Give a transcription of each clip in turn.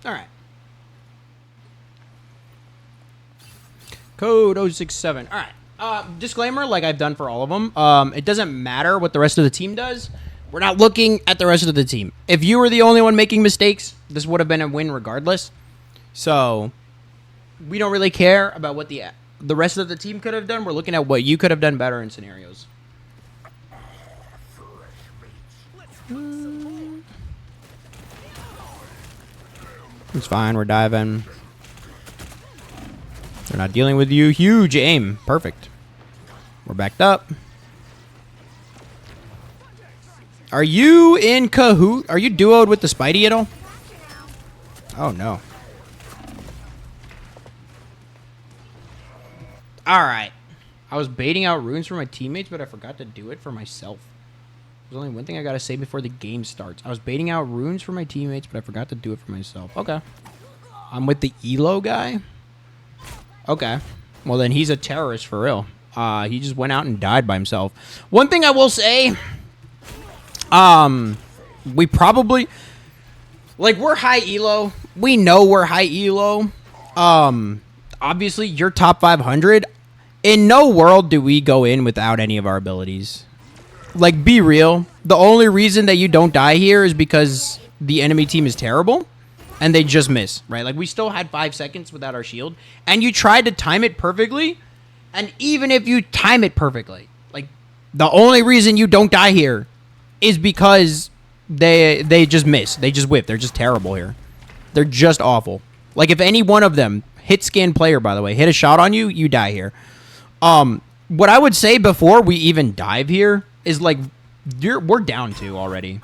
All right. Code 067. All right. Disclaimer, like I've done for all of them. It doesn't matter what the rest of the team does. We're not looking at the rest of the team. If you were the only one making mistakes, this would have been a win regardless. So we don't really care about what the rest of the team could have done. We're looking at what you could have done better in scenarios. It's fine. We're diving. They're not dealing with you. Huge aim. Perfect. We're backed up. Are you in cahoot? Are you duoed with the Spidey at all? Oh, no. Alright. I was baiting out runes for my teammates, but I forgot to do it for myself. There's only one thing I gotta say before the game starts. I was baiting out runes for my teammates, but I forgot to do it for myself. Okay. I'm with the Elo guy? Okay. Well, then he's a terrorist for real. He just went out and died by himself. One thing I will say... we probably... Like, we're high elo. We know we're high elo. Obviously, you're top 500. In no world do we go in without any of our abilities. Like, be real. The only reason that you don't die here is because the enemy team is terrible. And they just miss, right? Like, we still had 5 seconds without our shield. And you tried to time it perfectly. And even if you time it perfectly, like, the only reason you don't die here is because they just miss. They just whip. They're just terrible here. They're just awful. Like, if any one of them, hit scan player, by the way, hit a shot on you, you die here. What I would say before we even dive here is, like, we're down 2 already.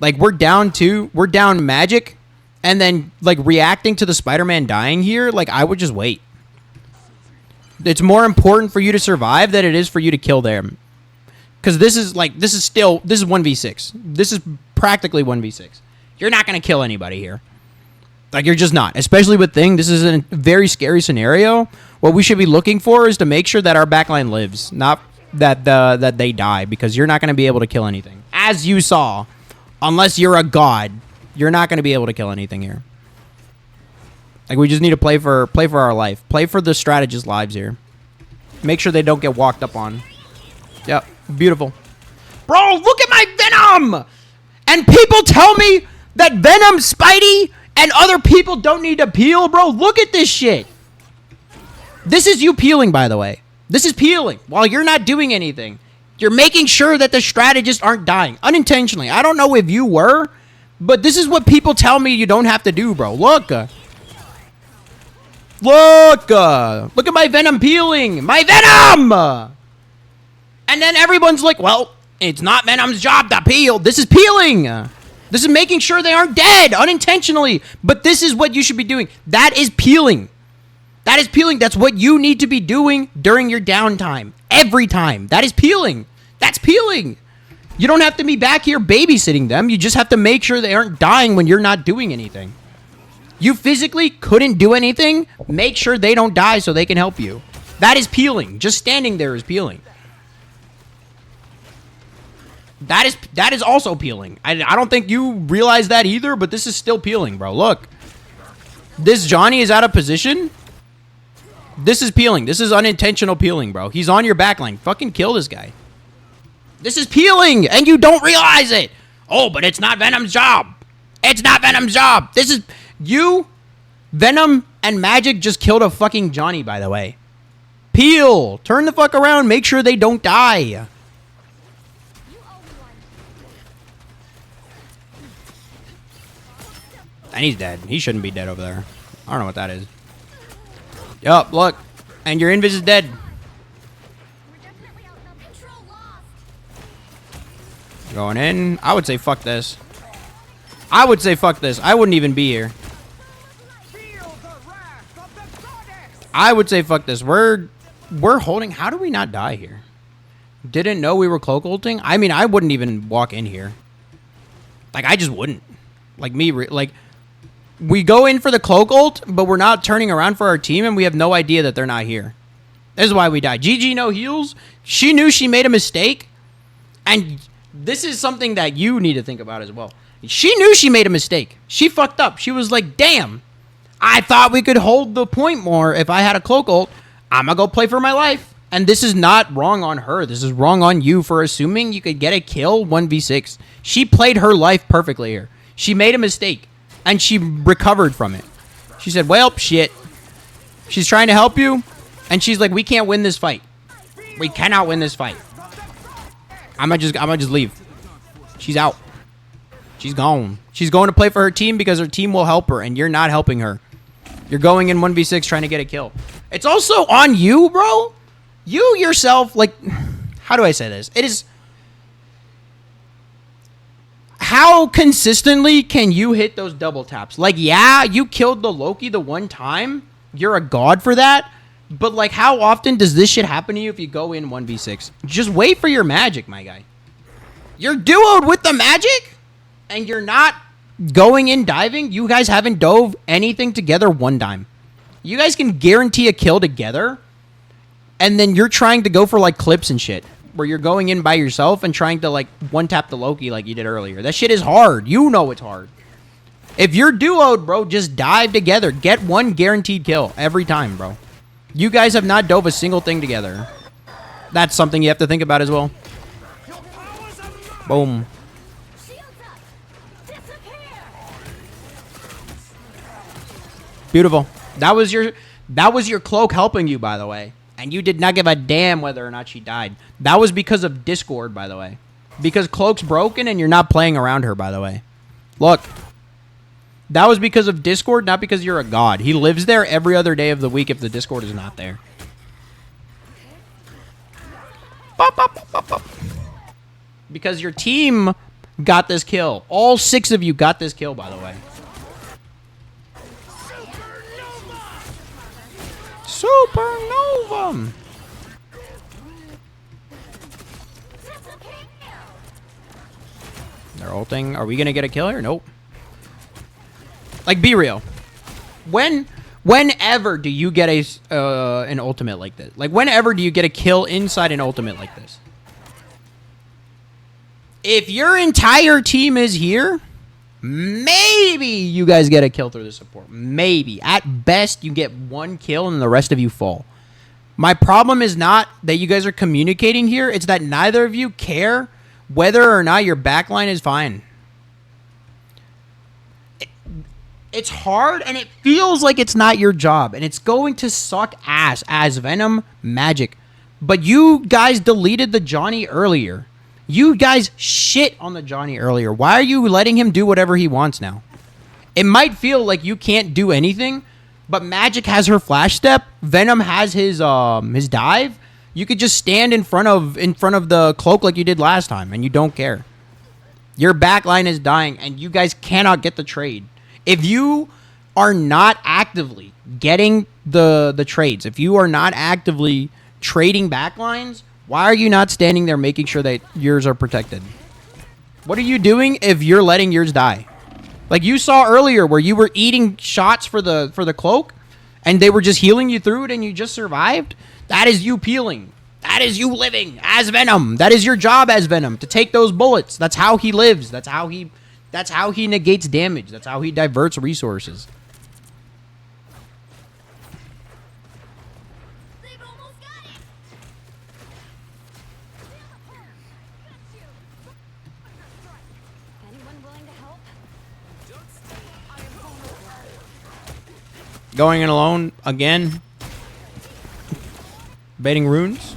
Like, we're down 2. We're down magic. And then, like, reacting to the Spider-Man dying here, like, I would just wait. It's more important for you to survive than it is for you to kill them. Because this is 1v6. This is practically 1v6. You're not going to kill anybody here. Like, you're just not. Especially with Thing. This is a very scary scenario. What we should be looking for is to make sure that our backline lives. Not that they die. Because you're not going to be able to kill anything. As you saw. Unless you're a god. You're not going to be able to kill anything here. Like, we just need to play for our life. Play for the strategist's lives here. Make sure they don't get walked up on. Yep. Beautiful. Bro, look at my Venom! And people tell me that Venom, Spidey, and other people don't need to peel, bro. Look at this shit. This is you peeling, by the way. This is peeling while you're not doing anything. You're making sure that the strategists aren't dying. Unintentionally. I don't know if you were, but this is what people tell me you don't have to do, bro. Look. Look at my Venom peeling. My Venom! And then everyone's like, well, it's not Venom's job to peel. This is peeling. This is making sure they aren't dead unintentionally. But this is what you should be doing. That is peeling. That is peeling. That's what you need to be doing during your downtime. Every time. That is peeling. That's peeling. You don't have to be back here babysitting them. You just have to make sure they aren't dying when you're not doing anything. You physically couldn't do anything. Make sure they don't die so they can help you. That is peeling. Just standing there is peeling. That is also peeling. I don't think you realize that either, but this is still peeling, bro. Look. This Johnny is out of position. This is peeling. This is unintentional peeling, bro. He's on your backline. Fucking kill this guy. This is peeling, and you don't realize it. Oh, but it's not Venom's job. It's not Venom's job. This is... You, Venom, and Magic just killed a fucking Johnny, by the way. Peel. Turn the fuck around. Make sure they don't die. And he's dead. He shouldn't be dead over there. I don't know what that is. Yup, look. And your invis is dead. Going in. I would say fuck this. I would say fuck this. I wouldn't even be here. I would say fuck this. We're holding. How do we not die here? Didn't know we were cloak ulting? I mean, I wouldn't even walk in here. Like, I just wouldn't. Like, we go in for the cloak ult, but we're not turning around for our team, and we have no idea that they're not here. This is why we died. GG no heals. She knew she made a mistake, and this is something that you need to think about as well. She knew she made a mistake. She fucked up. She was like, damn, I thought we could hold the point more if I had a cloak ult. I'm going to go play for my life. And this is not wrong on her. This is wrong on you for assuming you could get a kill 1v6. She played her life perfectly here. She made a mistake, and she recovered from it. She said, well, shit. She's trying to help you, and she's like, we can't win this fight. We cannot win this fight. I'm gonna just leave. She's out. She's gone. She's going to play for her team because her team will help her, and you're not helping her. You're going in 1v6 trying to get a kill. It's also on you, bro. You yourself, like, how do I say this? It is... How consistently can you hit those double taps? Like, yeah, you killed the Loki the one time. You're a god for that. But, like, how often does this shit happen to you if you go in 1v6? Just wait for your magic, my guy. You're duoed with the magic, and you're not going in diving. You guys haven't dove anything together one time. You guys can guarantee a kill together, and then you're trying to go for, like, clips and shit, where you're going in by yourself and trying to, like, one-tap the Loki like you did earlier. That shit is hard. You know it's hard. If you're duoed, bro, just dive together. Get one guaranteed kill every time, bro. You guys have not dove a single thing together. That's something you have to think about as well. Boom. Beautiful. That was your cloak helping you, by the way. And you did not give a damn whether or not she died. That was because of Discord, by the way. Because cloak's broken and you're not playing around her, by the way. Look. That was because of Discord, not because you're a god. He lives there every other day of the week if the Discord is not there. Bop, bop, bop, bop, bop. Because your team got this kill. All 6 of you got this kill, by the way. Supernova! They're ulting. Are we going to get a kill here? Nope. Like, be real. Whenever do you get an ultimate like this? Like, whenever do you get a kill inside an ultimate like this? If your entire team is here, maybe you guys get a kill through the support. Maybe. At best, you get 1 kill and the rest of you fall. My problem is not that you guys are communicating here. It's that neither of you care whether or not your backline is fine. It's hard, and it feels like it's not your job, and it's going to suck ass as Venom Magic. But you guys deleted the Johnny earlier. You guys shit on the Johnny earlier. Why are you letting him do whatever he wants now? It might feel like you can't do anything, but Magic has her flash step. Venom has his dive. You could just stand in front of the cloak like you did last time, and you don't care. Your backline is dying, and you guys cannot get the trade. If you are not actively getting the trades, if you are not actively trading backlines, why are you not standing there making sure that yours are protected? What are you doing if you're letting yours die? Like you saw earlier where you were eating shots for the cloak and they were just healing you through it and you just survived? That is you peeling. That is you living as Venom. That is your job as Venom, to take those bullets. That's how he lives. That's how he negates damage. That's how he diverts resources. Going in alone again. Baiting runes.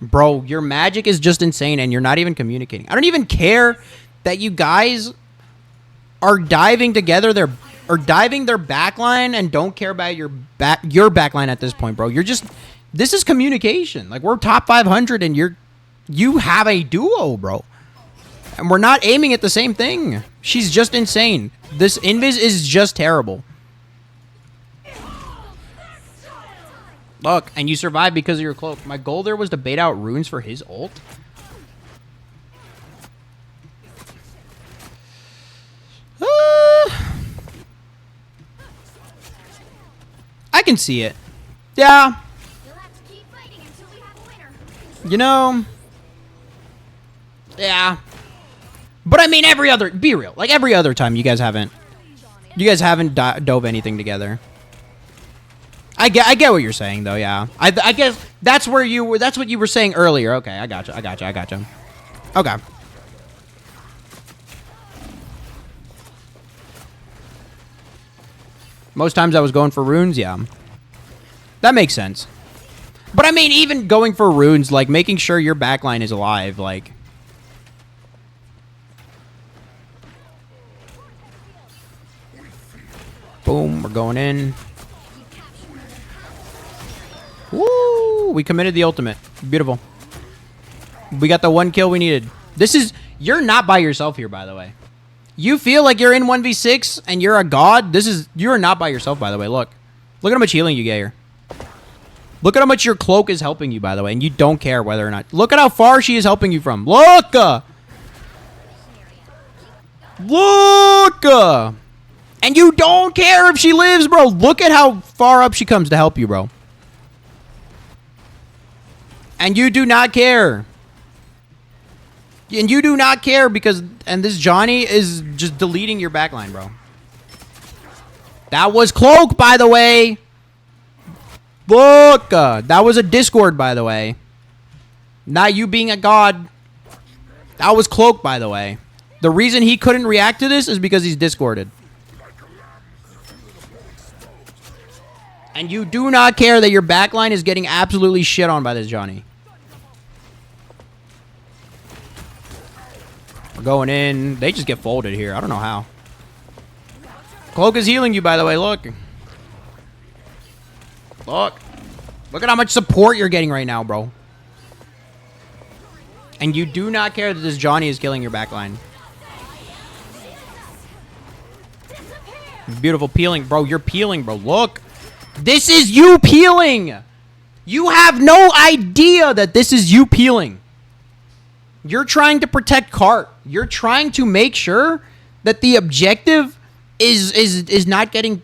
Bro, your magic is just insane and you're not even communicating. I don't even care that you guys are diving together diving their backline and don't care about your backline at this point, bro. This is communication. Like, we're top 500 and you have a duo, bro. And we're not aiming at the same thing. She's just insane. This invis is just terrible. Look, and you survived because of your cloak. My goal there was to bait out runes for his ult. I can see it. Yeah. You know. Yeah. But I mean, be real. Like every other time, you guys haven't dove anything together. I get what you're saying though. Yeah, I guess that's what you were saying earlier. Okay, I gotcha. Okay. Most times I was going for runes. Yeah, that makes sense. But I mean, even going for runes, like making sure your backline is alive, like. Boom, we're going in. Woo! We committed the ultimate. Beautiful. We got the 1 kill we needed. You're not by yourself here, by the way. You feel like you're in 1v6 and you're a god. You're not by yourself, by the way. Look at how much healing you get here. Look at how much your cloak is helping you, by the way, and you don't care whether or not. Look at how far she is helping you from. Look! And you don't care if she lives, bro. Look at how far up she comes to help you, bro. And you do not care. And you do not care and this Johnny is just deleting your backline, bro. That was cloak, by the way. Look, that was a Discord, by the way. Not you being a god. That was cloak, by the way. The reason he couldn't react to this is because he's Discorded. And you do not care that your backline is getting absolutely shit on by this Johnny. We're going in. They just get folded here. I don't know how. Cloak is healing you, by the way. Look. Look at how much support you're getting right now, bro. And you do not care that this Johnny is killing your backline. Beautiful peeling, bro. You're peeling, bro. Look. This is you peeling. You have no idea that this is you peeling. You're trying to protect cart. You're trying to make sure that the objective is not getting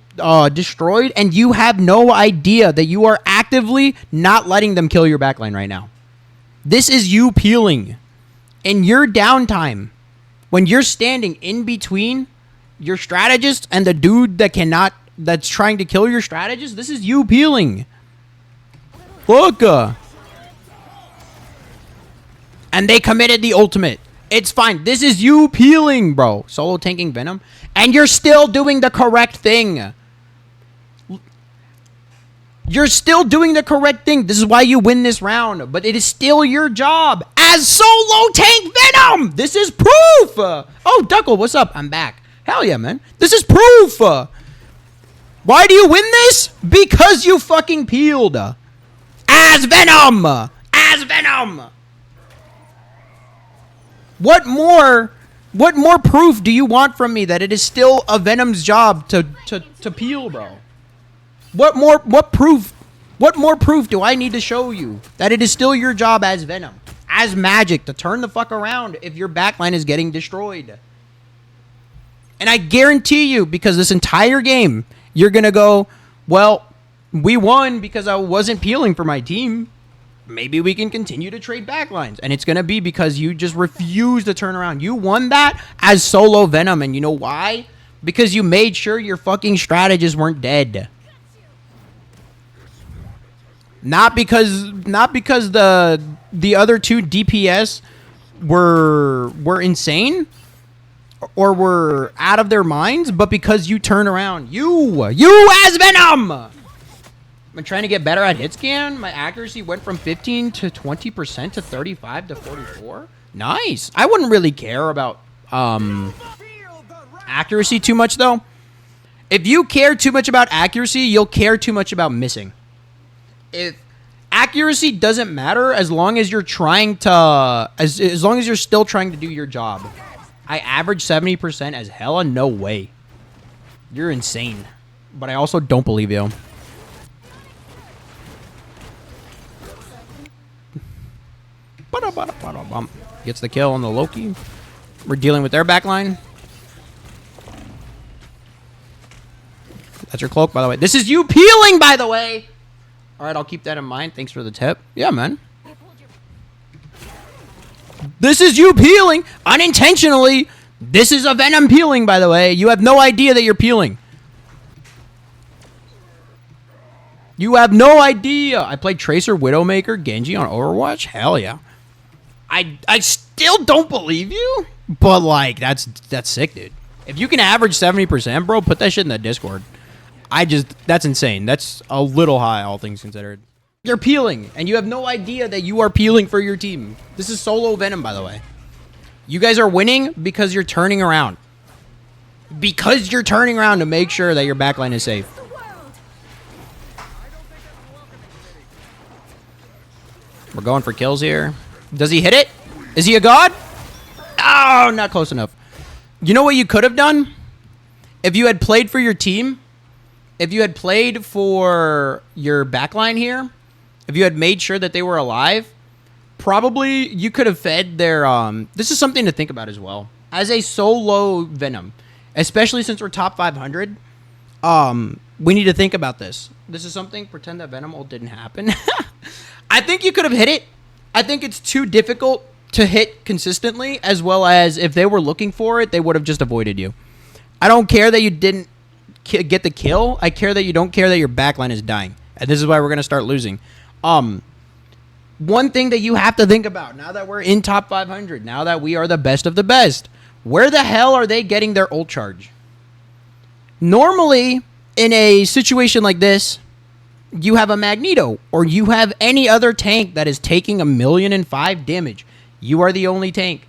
destroyed, and you have no idea that you are actively not letting them kill your backline right now. This is you peeling. In your downtime, when you're standing in between your strategist and the dude that's trying to kill your strategist, this is you peeling. Look. And they committed the ultimate. It's fine. This is you peeling, bro. Solo tanking Venom. And you're still doing the correct thing. You're still doing the correct thing. This is why you win this round. But it is still your job as solo tank Venom. This is proof. Oh, Duckle, what's up? I'm back. Hell yeah, man. This is proof. Why do you win this? Because you fucking peeled. As Venom. As Venom. What more proof do you want from me that it is still a Venom's job to peel, bro? What proof do I need to show you that it is still your job as Venom, as Magic, to turn the fuck around if your backline is getting destroyed? And I guarantee you, because this entire game, you're gonna go, well, we won because I wasn't peeling for my team. Maybe we can continue to trade backlines. And it's going to be because you just refuse to turn around. You won that as solo Venom. And you know why? Because you made sure your fucking strategists weren't dead. Not because the other two DPS were insane or were out of their minds, but because you turn around. You as Venom! I'm trying to get better at hit scan. My accuracy went from 15 to 20% to 35 to 44. Nice. I wouldn't really care about accuracy too much, though. If you care too much about accuracy, you'll care too much about missing. If accuracy doesn't matter as long as you're trying to, as long as you're still trying to do your job. I average 70% as hella? No way. You're insane. But I also don't believe you. Gets the kill on the Loki. We're dealing with their backline. That's your cloak, by the way. This is you peeling, by the way. All right, I'll keep that in mind. Thanks for the tip. Yeah, man. This is you peeling unintentionally. This is a Venom peeling, by the way. You have no idea that you're peeling. You have no idea. I played Tracer, Widowmaker, Genji on Overwatch. Hell yeah. I still don't believe you, but like that's sick, dude. If you can average 70%, bro, put that shit in the Discord. That's insane. That's a little high, all things considered. You're peeling, and you have no idea that you are peeling for your team. This is solo Venom, by the way. You guys are winning because you're turning around. Because you're turning around to make sure that your backline is safe. We're going for kills here. Does he hit it? Is he a god? Oh, not close enough. You know what you could have done? If you had played for your team, if you had played for your backline here, if you had made sure that they were alive, probably you could have fed their... this is something to think about as well. As a solo Venom, especially since we're top 500, we need to think about this. This is something, pretend that Venom ult didn't happen. I think you could have hit it. I think it's too difficult to hit consistently, as well as if they were looking for it, they would have just avoided you. I don't care that you didn't get the kill. I care that you don't care that your backline is dying. And this is why we're going to start losing. One thing that you have to think about, now that we're in top 500, now that we are the best of the best, where the hell are they getting their ult charge? Normally, in a situation like this, you have a Magneto, or you have any other tank that is taking 1,000,005 damage. You are the only tank.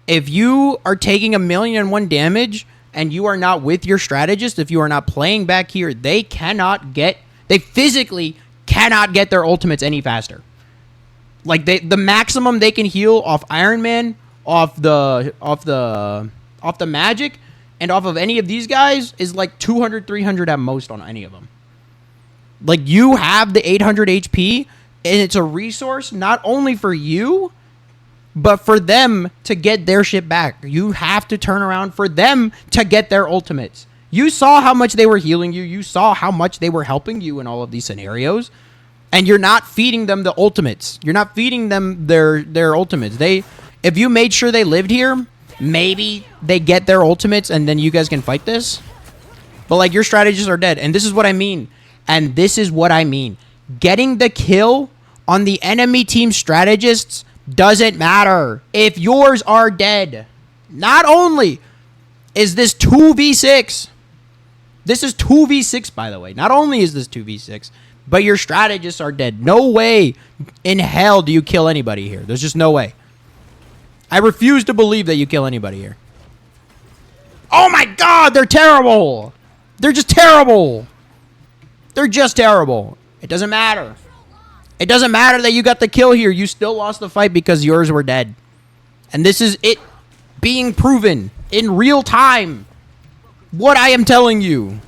If you are taking 1,000,001 damage, and you are not with your strategist, if you are not playing back here, they physically cannot get their ultimates any faster. Like the maximum they can heal off Iron Man, off the Magic, and off of any of these guys is like 200, 300 at most on any of them. Like, you have the 800 HP, and it's a resource not only for you, but for them to get their shit back. You have to turn around for them to get their ultimates. You saw how much they were healing you. You saw how much they were helping you in all of these scenarios. And you're not feeding them the ultimates. You're not feeding them their ultimates. If you made sure they lived here, maybe they get their ultimates and then you guys can fight this. But, like, your strategists are dead. And this is what I mean. And this is what I mean. Getting the kill on the enemy team strategists doesn't matter if yours are dead. Not only is this 2v6. This is 2v6, by the way. Not only is this 2v6, but your strategists are dead. No way in hell do you kill anybody here. There's just no way. I refuse to believe that you kill anybody here. Oh my god, they're terrible. They're just terrible. They're just terrible. It doesn't matter. It doesn't matter that you got the kill here. You still lost the fight because yours were dead. And this is it being proven in real time. What I am telling you.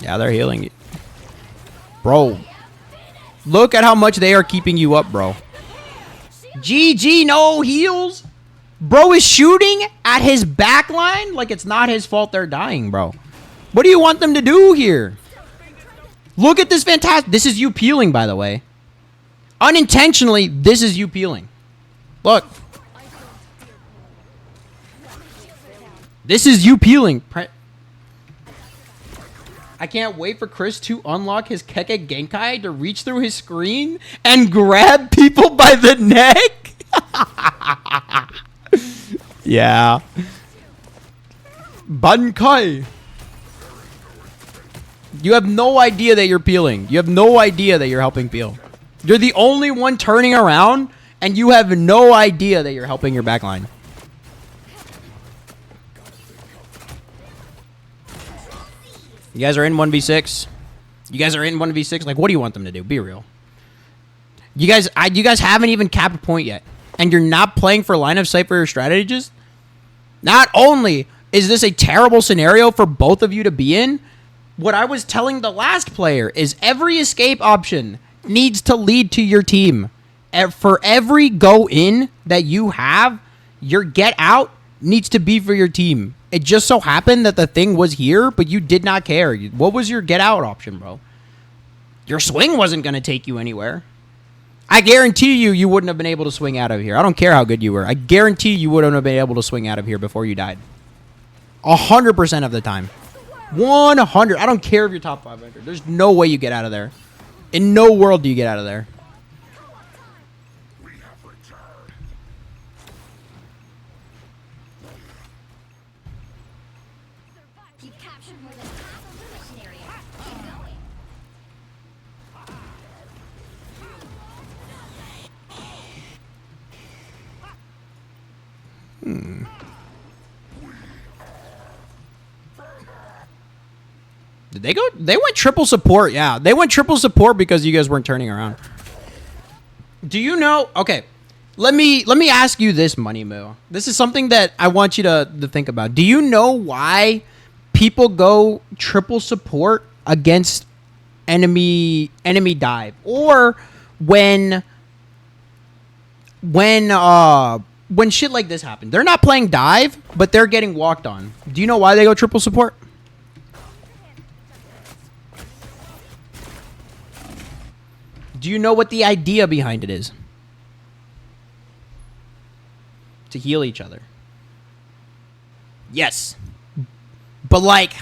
Yeah, they're healing you. Bro. Look at how much they are keeping you up, bro. GG, no heals. Bro is shooting at his backline like it's not his fault they're dying, bro. What do you want them to do here? Look at this fantastic... This is you peeling, by the way. Unintentionally, this is you peeling. Look. This is you peeling. I can't wait for Chris to unlock his Keke Genkai to reach through his screen and grab people by the neck. Yeah. Bankai. You have no idea that you're peeling. You have no idea that you're helping peel. You're the only one turning around, and you have no idea that you're helping your backline. You guys are in 1v6. You guys are in 1v6. Like, what do you want them to do? Be real. You guys haven't even capped a point yet. And you're not playing for line of sight for your strategist. Not only is this a terrible scenario for both of you to be in, what I was telling the last player is every escape option needs to lead to your team. For every go in that you have, your get out needs to be for your team. It just so happened that the thing was here, but you did not care. What was your get out option, bro? Your swing wasn't going to take you anywhere. I guarantee you wouldn't have been able to swing out of here. I don't care how good you were. I guarantee you wouldn't have been able to swing out of here before you died. 100% of the time. 100. I don't care if you're top 500. There's no way you get out of there. In no world do you get out of there. Did they go? They went triple support. Yeah, they went triple support because you guys weren't turning around. Do you know? Okay, let me ask you this, Money Moo. This is something that I want you to think about. Do you know why people go triple support against enemy dive, or when shit like this happens? They're not playing dive, but they're getting walked on. Do you know why they go triple support? Do you know what the idea behind it is? To heal each other. Yes. But like,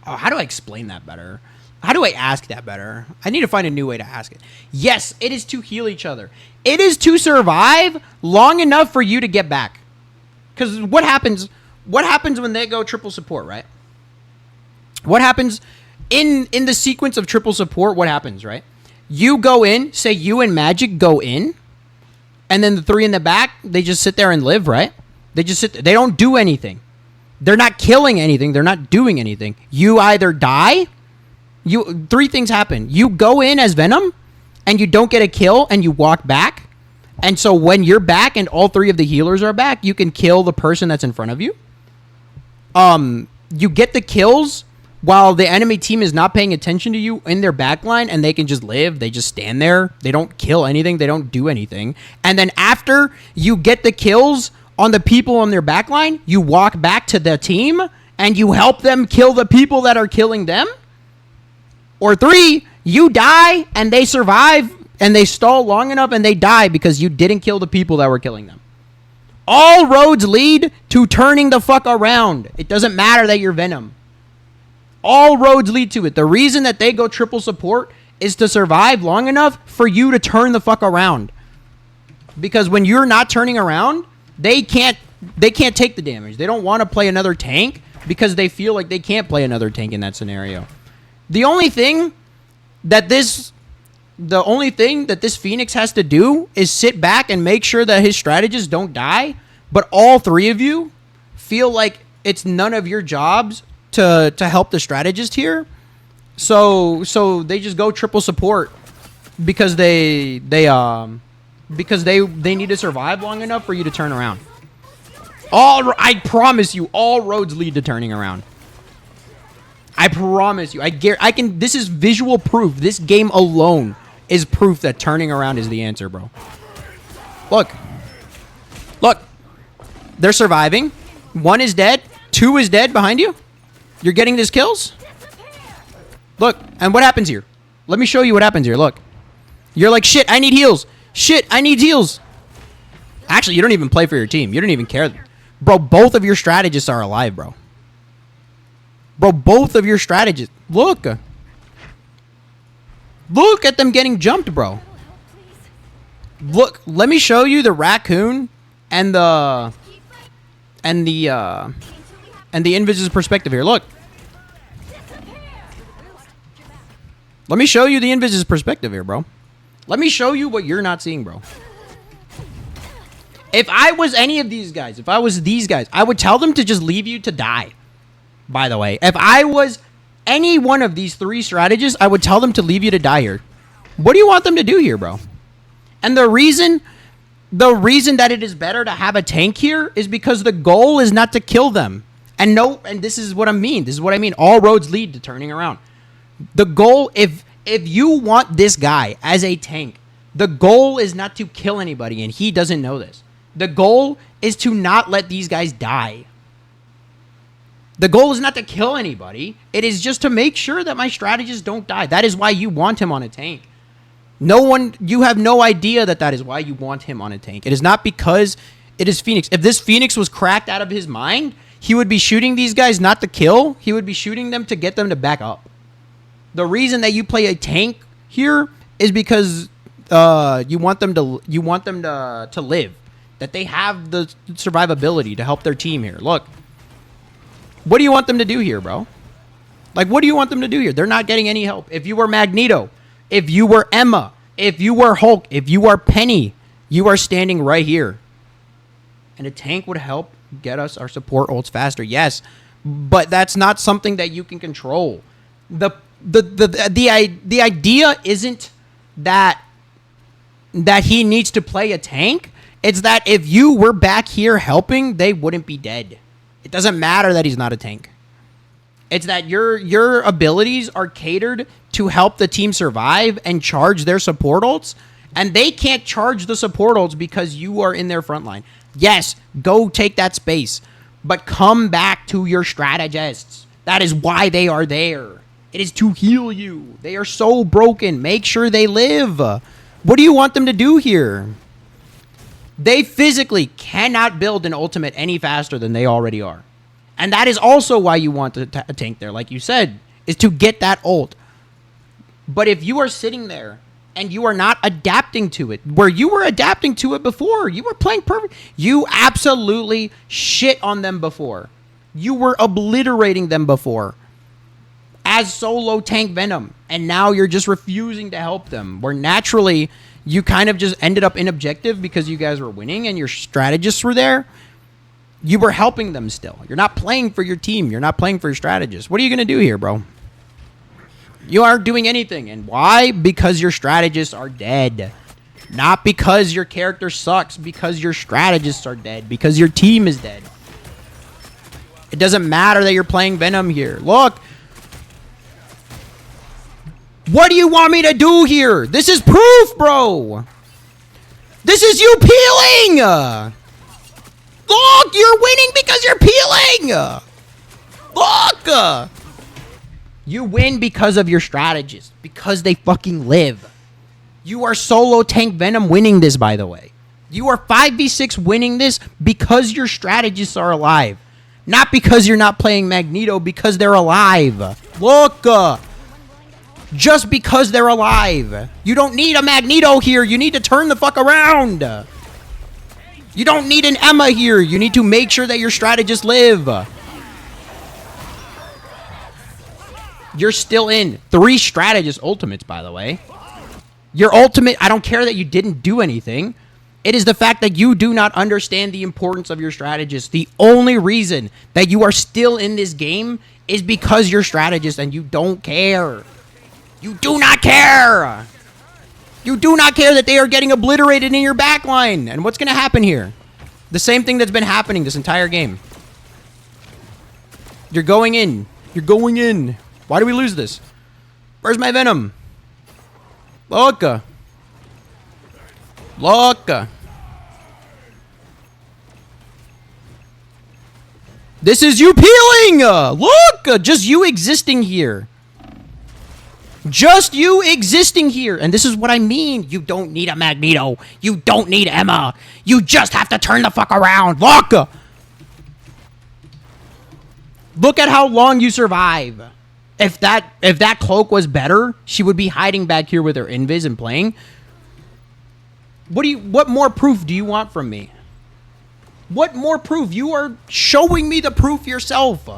oh, how do I explain that better? How do I ask that better? I need to find a new way to ask it. Yes, it is to heal each other. It is to survive long enough for you to get back. Because what happens when they go triple support, right? What happens in the sequence of triple support? What happens, right? You go in, say you and Magic go in, and then the three in the back, they just sit there and live, right? They just sit there. They don't do anything. They're not killing anything. They're not doing anything. You either die. Three things happen. You go in as Venom, and you don't get a kill, and you walk back. And so when you're back and all three of the healers are back, you can kill the person that's in front of you. You get the kills while the enemy team is not paying attention to you in their backline, and they can just live. They just stand there. They don't kill anything. They don't do anything. And then after you get the kills on the people on their backline, you walk back to the team, and you help them kill the people that are killing them. Or three, you die, and they survive, and they stall long enough, and they die because you didn't kill the people that were killing them. All roads lead to turning the fuck around. It doesn't matter that you're Venom. All roads lead to it. The reason that they go triple support is to survive long enough for you to turn the fuck around. Because when you're not turning around, they can't take the damage. They don't want to play another tank because they feel like they can't play another tank in that scenario. The only thing that this Phoenix has to do is sit back and make sure that his strategists don't die, but all three of you feel like it's none of your jobs to help the strategist here. So they just go triple support because they need to survive long enough for you to turn around. I promise you, all roads lead to turning around. I promise you. I can. This is visual proof. This game alone is proof that turning around is the answer, bro. Look. They're surviving. One is dead. Two is dead behind you. You're getting these kills. Look, and what happens here? Let me show you what happens here. Look. You're like, shit, I need heals. Shit, I need heals. Actually, you don't even play for your team. You don't even care. Bro, both of your strategists are alive, bro. Bro, both of your strategists. Look. Look at them getting jumped, bro. Look, let me show you the raccoon and the Invis's perspective here. Look. Let me show you the Invis's perspective here, bro. Let me show you what you're not seeing, bro. If I was any of these guys, if I was these guys, I would tell them to just leave you to die. By the way, if I was any one of these three strategists, I would tell them to leave you to die here. What do you want them to do here, bro? And the reason that it is better to have a tank here is because the goal is not to kill them. And this is what I mean. This is what I mean. All roads lead to turning around. The goal, if you want this guy as a tank, the goal is not to kill anybody, and he doesn't know this. The goal is to not let these guys die. The goal is not to kill anybody. It is just to make sure that my strategists don't die. That is why you want him on a tank. You have no idea that is why you want him on a tank. It is not because it is Phoenix. If this Phoenix was cracked out of his mind, he would be shooting these guys not to kill. He would be shooting them to get them to back up. The reason that you play a tank here is because you want them to live. That they have the survivability to help their team here. Look. What do you want them to do here, bro? Like, what do you want them to do here? They're not getting any help. If you were Magneto, if you were Emma, if you were Hulk, if you are Penny, you are standing right here. And a tank would help get us our support ults faster. Yes, but that's not something that you can control. The idea isn't that he needs to play a tank. It's that if you were back here helping, they wouldn't be dead. It doesn't matter that he's not a tank. It's that your abilities are catered to help the team survive and charge their support ults, and they can't charge the support ults because you are in their front line. Yes, go take that space, but come back to your strategists. That is why they are there. It is to heal you. They are so broken. Make sure they live. What do you want them to do here? They physically cannot build an ultimate any faster than they already are. And that is also why you want a tank there, like you said, is to get that ult. But if you are sitting there and you are not adapting to it, where you were adapting to it before, you were playing perfect. You absolutely shit on them before. You were obliterating them before as solo tank Venom. And now you're just refusing to help them, where naturally you kind of just ended up inobjective because you guys were winning and your strategists were there. You were helping them still. You're not playing for your team. You're not playing for your strategists. What are you going to do here, bro? You aren't doing anything. And why? Because your strategists are dead. Not because your character sucks. Because your strategists are dead. Because your team is dead. It doesn't matter that you're playing Venom here. Look. What do you want me to do here? This is proof, bro. This is you peeling. Look, you're winning because you're peeling. Look. You win because of your strategists. Because they fucking live. You are solo tank Venom winning this, by the way. You are 5v6 winning this because your strategists are alive. Not because you're not playing Magneto, because they're alive. Look. Just because they're alive. You don't need a Magneto here. You need to turn the fuck around. You don't need an Emma here. You need to make sure that your strategists live. You're still in 3 strategist ultimates, by the way. Your ultimate, I don't care that you didn't do anything. It is the fact that you do not understand the importance of your strategists. The only reason that you are still in this game is because you're strategist and you don't care. You do not care. You do not care that they are getting obliterated in your backline. And what's going to happen here? The same thing that's been happening this entire game. You're going in. You're going in. Why do we lose this? Where's my Venom? Look. Look. This is you peeling. Look. Just you existing here. Just you existing here. And this is what I mean. You don't need a Magneto. You don't need Emma. You just have to turn the fuck around. Look. Look at how long you survive. If that cloak was better, she would be hiding back here with her invis and playing. What more proof do you want from me? What more proof? You are showing me the proof yourself.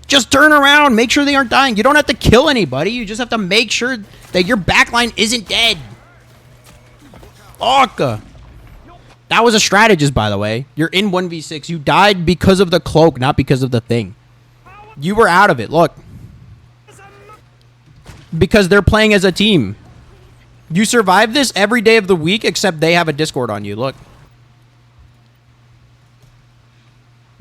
Just turn around. Make sure they aren't dying. You don't have to kill anybody. You just have to make sure that your backline isn't dead. Fuck. That was a strategist, by the way. You're in 1v6. You died because of the cloak, not because of the thing. You were out of it. Look. Because they're playing as a team. You survive this every day of the week, except they have a Discord on you. Look.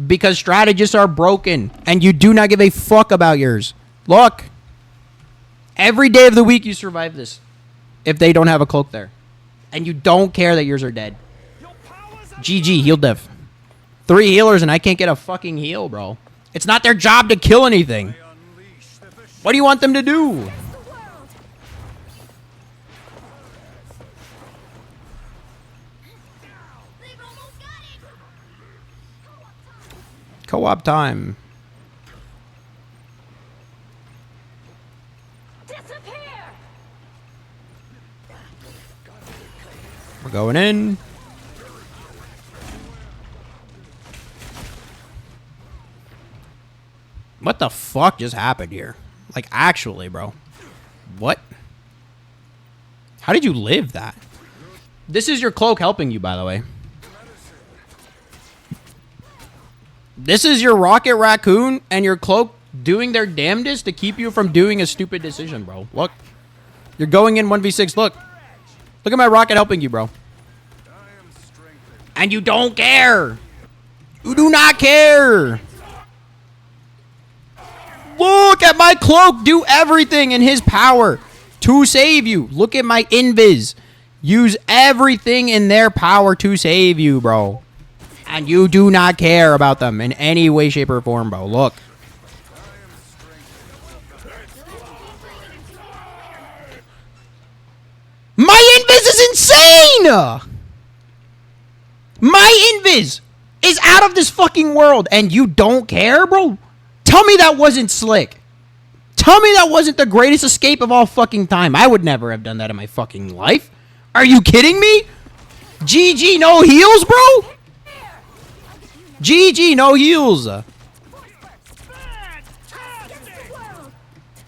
Because strategists are broken, and you do not give a fuck about yours. Look. Every day of the week you survive this. If they don't have a cloak there. And you don't care that yours are dead. GG, heal dev. 3 healers and I can't get a fucking heal, bro. It's not their job to kill anything. What do you want them to do? Co-op time. We're going in. What the fuck just happened here? Like, actually, bro. What? How did you live that? This is your cloak helping you, by the way. This is your Rocket Raccoon and your cloak doing their damnedest to keep you from doing a stupid decision, bro. Look. You're going in 1v6. Look. Look at my rocket helping you, bro. And you don't care. You do not care. Look at my cloak do everything in his power to save you. Look at my invis. Use everything in their power to save you, bro. And you do not care about them in any way, shape, or form, bro. Look. My invis is insane! My invis is out of this fucking world, and you don't care, bro? Tell me that wasn't slick. Tell me that wasn't the greatest escape of all fucking time. I would never have done that in my fucking life. Are you kidding me? GG, no heals, bro? GG, no heals.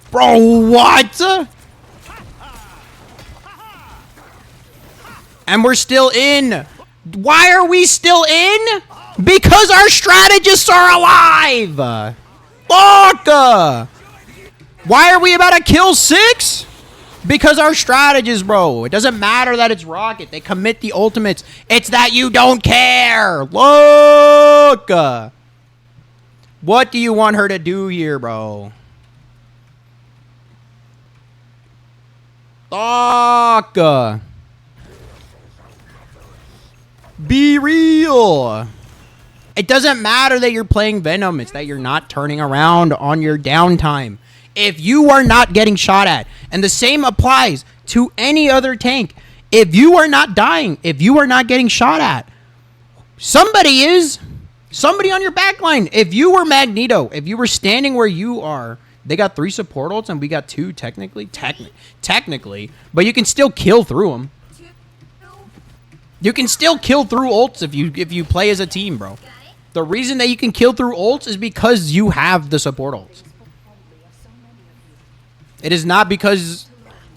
Bro, what? And we're still in. Why are we still in? Because our strategists are alive. Look. Why are we about to kill 6? Because our strategists, bro. It doesn't matter that it's Rocket. They commit the ultimates. It's that you don't care. Look. What do you want her to do here, bro? Look. Be real. It doesn't matter that you're playing Venom. It's that you're not turning around on your downtime. If you are not getting shot at, and the same applies to any other tank, if you are not dying, if you are not getting shot at, somebody is. Somebody on your backline. If you were Magneto, if you were standing where you are, they got 3 support ults and we got 2 technically. Technically. But you can still kill through them. You can still kill through ults if you play as a team, bro. The reason that you can kill through ults is because you have the support ults. It is not because...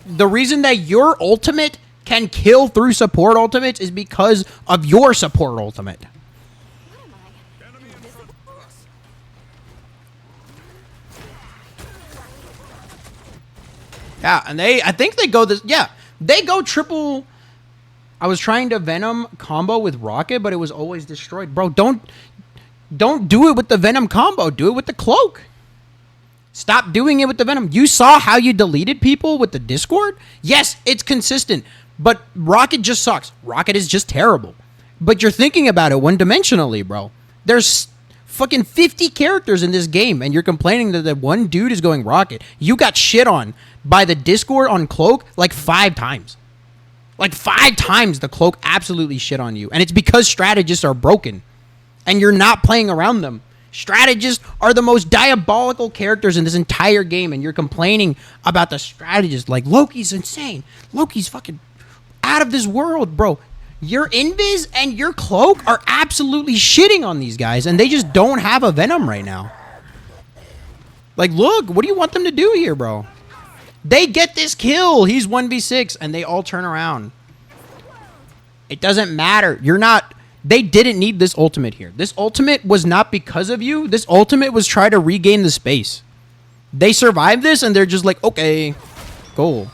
The reason that your ultimate can kill through support ultimates is because of your support ultimate. Yeah, and I think they go this... Yeah, they go triple... I was trying to Venom combo with Rocket, but it was always destroyed. Bro, don't do it with the Venom combo. Do it with the cloak. Stop doing it with the Venom. You saw how you deleted people with the Discord? Yes, it's consistent, but Rocket just sucks. Rocket is just terrible. But you're thinking about it one-dimensionally, bro. There's fucking 50 characters in this game, and you're complaining that the one dude is going Rocket. You got shit on by the Discord on Cloak like 5 times. Like 5 times the Cloak absolutely shit on you. And it's because strategists are broken. And you're not playing around them. Strategists are the most diabolical characters in this entire game. And you're complaining about the strategist. Like, Loki's insane. Loki's fucking out of this world, bro. Your Invis and your Cloak are absolutely shitting on these guys. And they just don't have a Venom right now. Like, look, what do you want them to do here, bro? They get this kill. He's 1v6, and they all turn around. It doesn't matter. You're not... They didn't need this ultimate here. This ultimate was not because of you. This ultimate was try to regain the space. They survived this, and they're just like, okay, cool.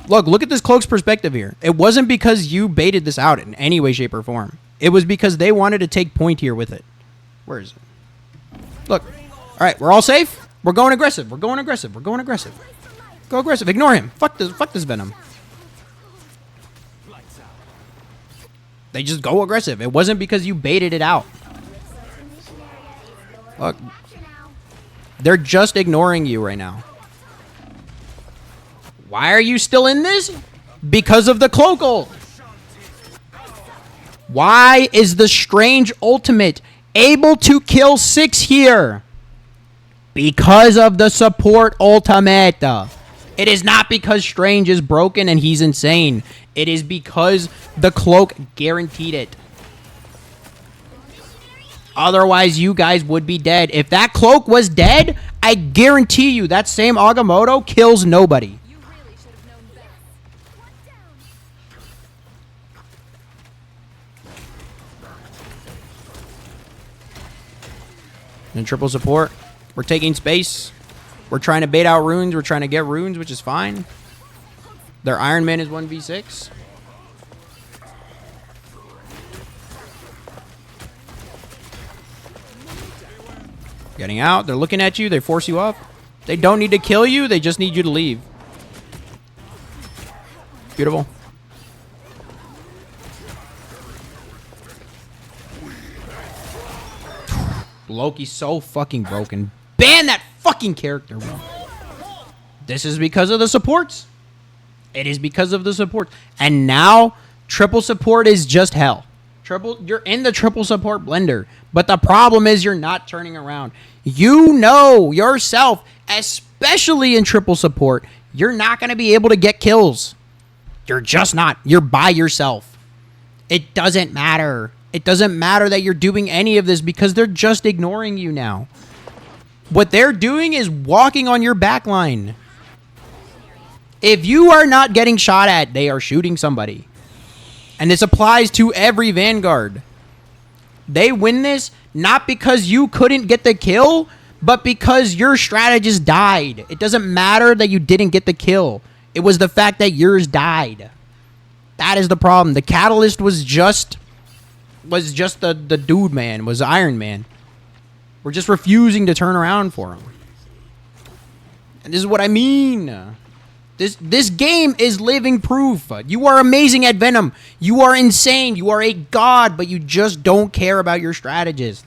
Look at this Cloak's perspective here. It wasn't because you baited this out in any way, shape, or form. It was because they wanted to take point here with it. Where is it? Look. All right, we're all safe. We're going aggressive. We're going aggressive. We're going aggressive. Go aggressive. Ignore him. Fuck this Venom. They just go aggressive. It wasn't because you baited it out. Look, They're just ignoring you right now. Why are you still in this? Because of the cloak ult. Why is the Strange ultimate able to kill 6 here? Because of the support ultimate. It is not because Strange is broken and he's insane. It is because the cloak guaranteed it. Otherwise, you guys would be dead. If that cloak was dead, I guarantee you that same Agamotto kills nobody. You really should have known better. One down. And triple support. We're taking space. We're trying to bait out runes. We're trying to get runes, which is fine. Their Iron Man is 1v6. Getting out. They're looking at you. They force you up. They don't need to kill you. They just need you to leave. Beautiful. Loki's so fucking broken. Ban that fucking character, bro. This is because of the supports. It is because of the support. And now, triple support is just hell. You're in the triple support blender. But the problem is you're not turning around. You know yourself, especially in triple support, you're not going to be able to get kills. You're just not. You're by yourself. It doesn't matter. It doesn't matter that you're doing any of this because they're just ignoring you now. What they're doing is walking on your back line. If you are not getting shot at, they are shooting somebody. And this applies to every Vanguard. They win this not because you couldn't get the kill, but because your strategist died. It doesn't matter that you didn't get the kill. It was the fact that yours died. That is the problem. The catalyst was just the dude man, was Iron Man. We're just refusing to turn around for him. And this is what I mean. This game is living proof. You are amazing at Venom. You are insane. You are a god, but you just don't care about your strategist.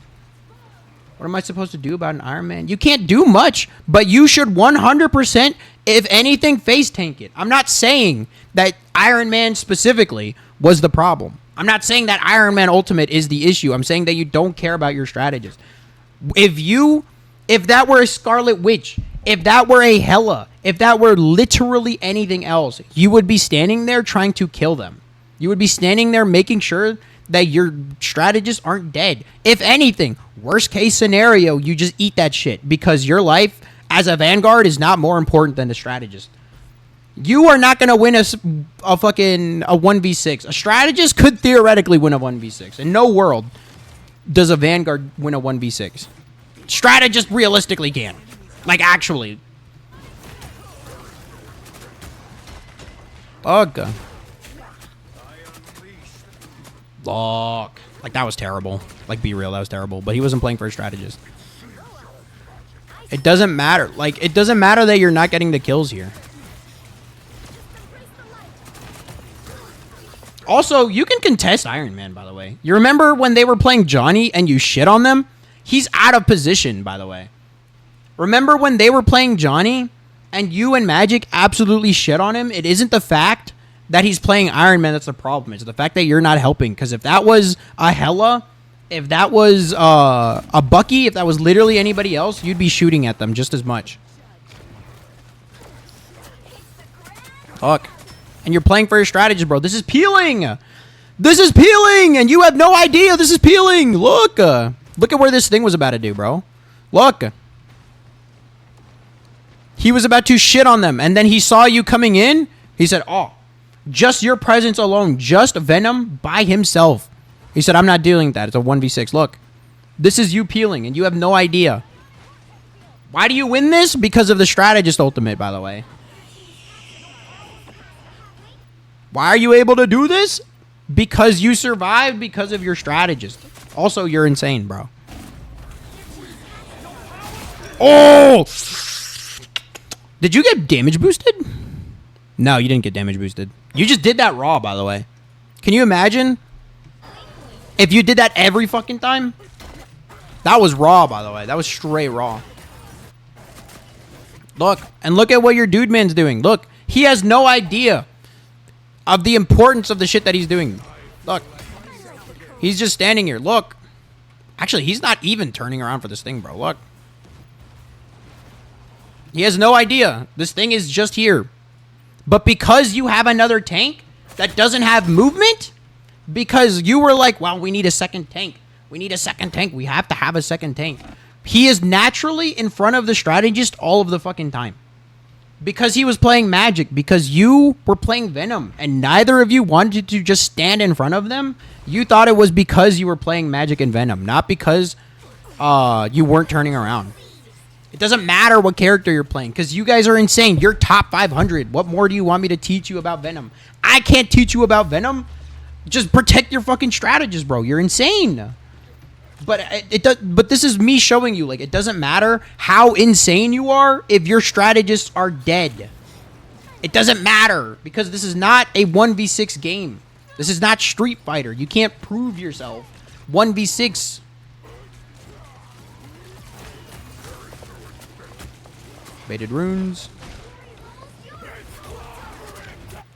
What am I supposed to do about an Iron Man? You can't do much, but you should 100%, if anything, face tank it. I'm not saying that Iron Man specifically was the problem. I'm not saying that Iron Man Ultimate is the issue. I'm saying that you don't care about your strategist. If that were a Scarlet Witch, if that were a Hela, if that were literally anything else, you would be standing there trying to kill them. You would be standing there making sure that your strategists aren't dead. If anything, worst case scenario, you just eat that shit because your life as a Vanguard is not more important than the strategist. You are not going to win a 1v6. A strategist could theoretically win a 1v6. In no world does a Vanguard win a 1v6. Strategist realistically can. Like, actually. Ugh. Look. Like, that was terrible. Like, be real, that was terrible. But he wasn't playing for a strategist. It doesn't matter. Like, it doesn't matter that you're not getting the kills here. Also, you can contest Iron Man, by the way. You remember when they were playing Johnny and you shit on them? He's out of position, by the way. Remember when they were playing Johnny and you and Magic absolutely shit on him? It isn't the fact that he's playing Iron Man that's the problem. It's the fact that you're not helping. Because if that was a Hela, if that was a Bucky, if that was literally anybody else, you'd be shooting at them just as much. Fuck. And you're playing for your strategist, bro. This is peeling. This is peeling. And you have no idea this is peeling. Look. Look at where this thing was about to do, bro. Look. He was about to shit on them. And then he saw you coming in. He said, oh, just your presence alone. Just Venom by himself. He said, I'm not dealing with that. It's a 1v6. Look. This is you peeling. And you have no idea. Why do you win this? Because of the strategist ultimate, by the way. Why are you able to do this? Because you survived because of your strategist. Also, you're insane, bro. Oh! Did you get damage boosted? No, you didn't get damage boosted. You just did that raw, by the way. Can you imagine if you did that every fucking time? That was raw, by the way. That was straight raw. Look, and look at what your dude man's doing. Look, he has no idea of the importance of the shit that he's doing. Look, he's just standing here. Look. Actually, he's not even turning around for this thing, bro. Look. He has no idea. This thing is just here. But because you have another tank that doesn't have movement, because you were like, well, we need a second tank. We need a second tank. We have to have a second tank. He is naturally in front of the strategist all of the fucking time. Because he was playing Magic. Because you were playing Venom. And neither of you wanted to just stand in front of them. You thought it was because you were playing Magic and Venom. Not because you weren't turning around. It doesn't matter what character you're playing. Because you guys are insane. You're top 500. What more do you want me to teach you about Venom? I can't teach you about Venom. Just protect your fucking strategist, bro. You're insane. But but this is me showing you, like, it doesn't matter how insane you are if your strategists are dead. It doesn't matter because this is not a 1v6 game. This is not Street Fighter. You can't prove yourself 1v6. Baited runes.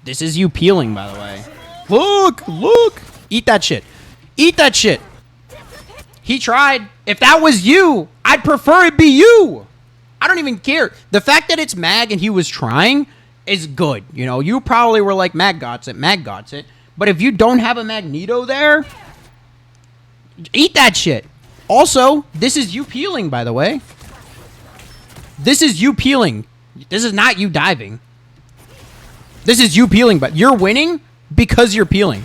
This is you peeling, by the way. Look, look. Eat that shit. Eat that shit. He tried. If that was you, I'd prefer it be you. I don't even care. The fact that it's Mag and he was trying is good. You know, you probably were like, Mag got it, Mag got it. But if you don't have a Magneto there, eat that shit. Also, this is you peeling, by the way. This is you peeling. This is not you diving. This is you peeling, but you're winning because you're peeling.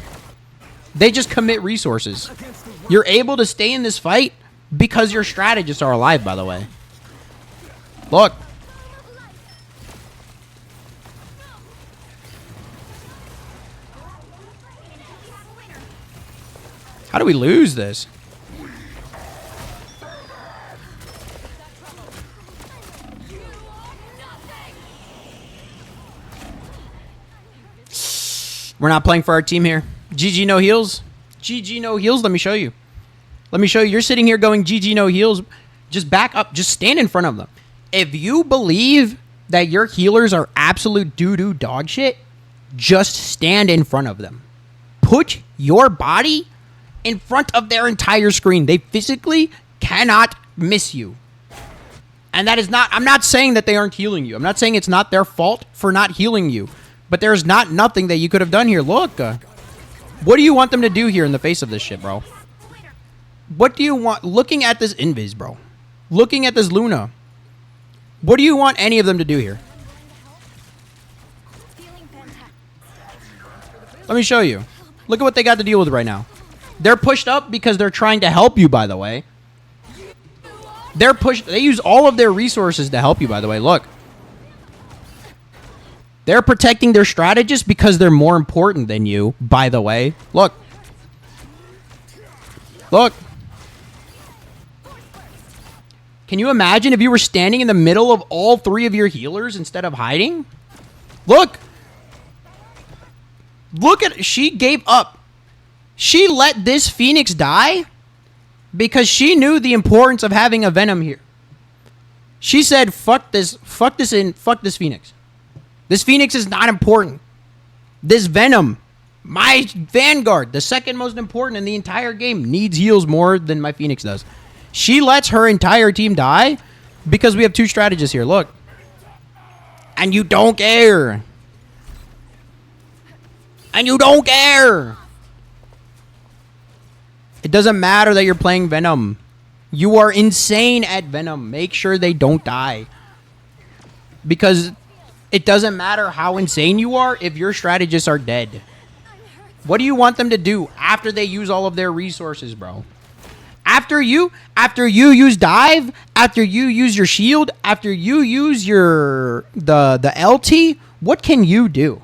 They just commit resources. You're able to stay in this fight because your strategists are alive, by the way. Look. How do we lose this? We're not playing for our team here. GG no heals. GG no heals. Let me show you. Let me show you. You're sitting here going GG no heals. Just back up. Just stand in front of them. If you believe that your healers are absolute doo-doo dog shit, just stand in front of them. Put your body in front of their entire screen. They physically cannot miss you. And that is not... I'm not saying that they aren't healing you. I'm not saying it's not their fault for not healing you. But there's not nothing that you could have done here. Look. What do you want them to do here in the face of this shit, bro? What do you want? Looking at this Invis, bro. Looking at this Luna. What do you want any of them to do here? Let me show you. Look at what they got to deal with right now. They're pushed up because they're trying to help you, by the way. They're pushed. They use all of their resources to help you, by the way. Look. They're protecting their strategists because they're more important than you, by the way. Look. Look. Can you imagine if you were standing in the middle of all three of your healers instead of hiding? Look. Look at... She gave up. She let this Phoenix die because she knew the importance of having a Venom here. She said, fuck this Phoenix. This Phoenix is not important. This Venom, my Vanguard, the second most important in the entire game, needs heals more than my Phoenix does. She lets her entire team die because we have two strategists here. Look. And you don't care. And you don't care. It doesn't matter that you're playing Venom. You are insane at Venom. Make sure they don't die. Because... it doesn't matter how insane you are if your strategists are dead. What do you want them to do after they use all of their resources, bro? After you use dive, after you use your shield, after you use your the LT, what can you do?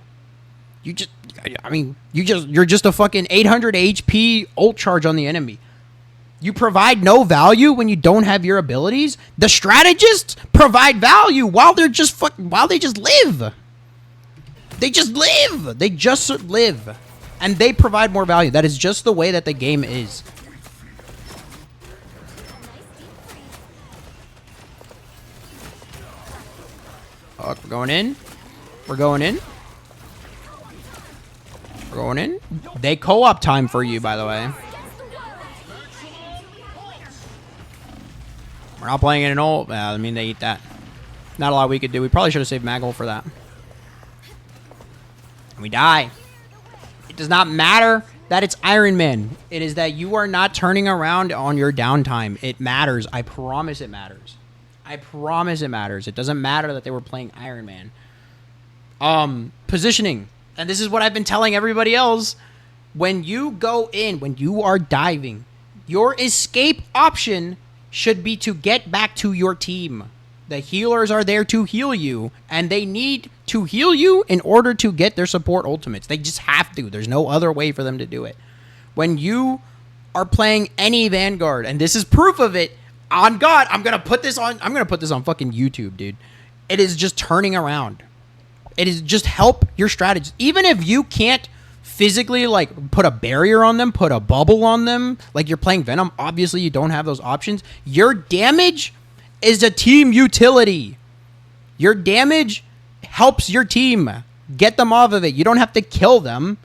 You're just a fucking 800 HP ult charge on the enemy. You provide no value when you don't have your abilities. The strategists provide value while they just live. They just live. They just live. And they provide more value. That is just the way that the game is. Fuck, we're going in. We're going in. We're going in. They co-op time for you, by the way. We're not playing it in ult. Yeah, I mean, they eat that. Not a lot we could do. We probably should have saved Maggle for that. We die. It does not matter that it's Iron Man. It is that you are not turning around on your downtime. It matters. I promise it matters. I promise it matters. It doesn't matter that they were playing Iron Man. Positioning. And this is what I've been telling everybody else. When you go in, when you are diving, your escape option should be to get back to your team. The healers are there to heal you, and they need to heal you in order to get their support ultimates. They just have to. There's no other way for them to do it. When you are playing any Vanguard, and this is proof of it, on God, I'm gonna put this on fucking YouTube, dude. It is just turning around. It is just help your strategies. Even if you can't physically like put a barrier on them, put a bubble on them, like you're playing Venom, obviously you don't have those options. Your damage is a team utility. Your damage helps your team get them off of it. You don't have to kill them.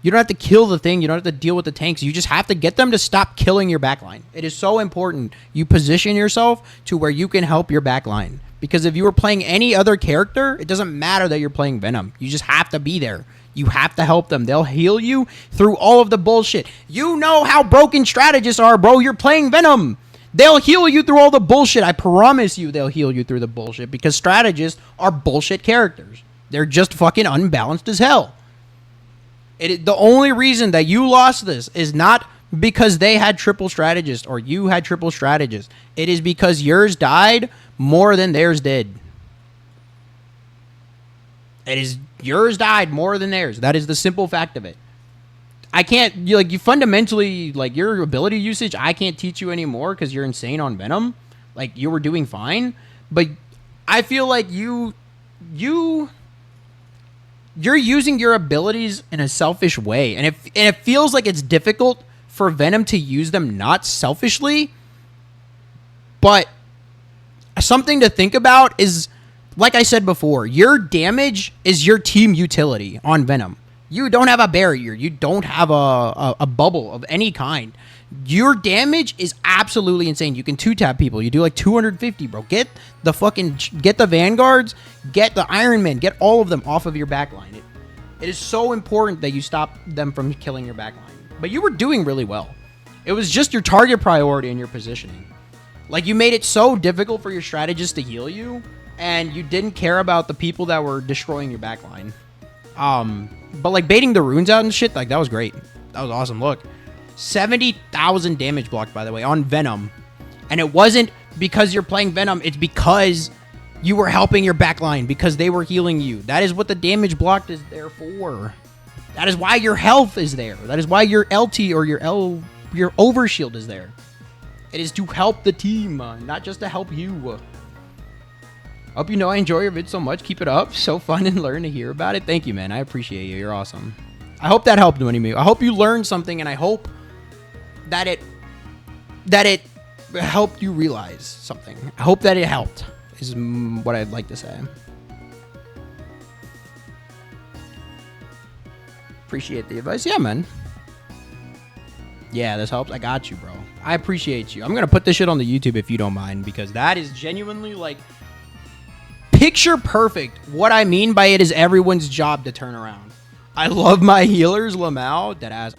You don't have to kill the thing. You don't have to deal with the tanks. You just have to get them to stop killing your backline. It is so important you position yourself to where you can help your backline. Because if you were playing any other character, it doesn't matter that you're playing Venom. You just have to be there. You have to help them. They'll heal you through all of the bullshit. You know how broken strategists are, bro. You're playing Venom. They'll heal you through all the bullshit. I promise you they'll heal you through the bullshit because strategists are bullshit characters. They're just fucking unbalanced as hell. The only reason that you lost this is not because they had triple strategists or you had triple strategists. It is because yours died more than theirs did. It is yours died more than theirs. That is the simple fact of it. I can't, you fundamentally, like, your ability usage, I can't teach you anymore because you're insane on Venom. Like, you were doing fine. But I feel like you're using your abilities in a selfish way. And it feels like it's difficult for Venom to use them not selfishly. But something to think about is, like I said before, your damage is your team utility on Venom. You don't have a barrier. You don't have a bubble of any kind. Your damage is absolutely insane. You can two-tap people. You do like 250, bro. Get the Vanguards, get the Iron Man, get all of them off of your backline. It is so important that you stop them from killing your backline. But you were doing really well. It was just your target priority and your positioning. Like, you made it so difficult for your strategist to heal you, and you didn't care about the people that were destroying your backline. But like baiting the runes out and shit, like that was great. That was awesome. Look, 70,000 damage blocked, by the way, on Venom. And it wasn't because you're playing Venom. It's because you were helping your backline, because they were healing you. That is what the damage blocked is there for. That is why your health is there. That is why your LT or your overshield is there. It is to help the team, not just to help you. Hope you know I enjoy your vids so much. Keep it up. So fun and learn to hear about it. Thank you, man. I appreciate you. You're awesome. I hope that helped any of you. I hope you learned something, and I hope that it helped you realize something. I hope that it helped, is what I'd like to say. Appreciate the advice. Yeah, man. Yeah, this helps. I got you, bro. I appreciate you. I'm going to put this shit on the YouTube if you don't mind, because that is genuinely like picture perfect. What I mean by it is everyone's job to turn around. I love my healers, Lamau, deadass.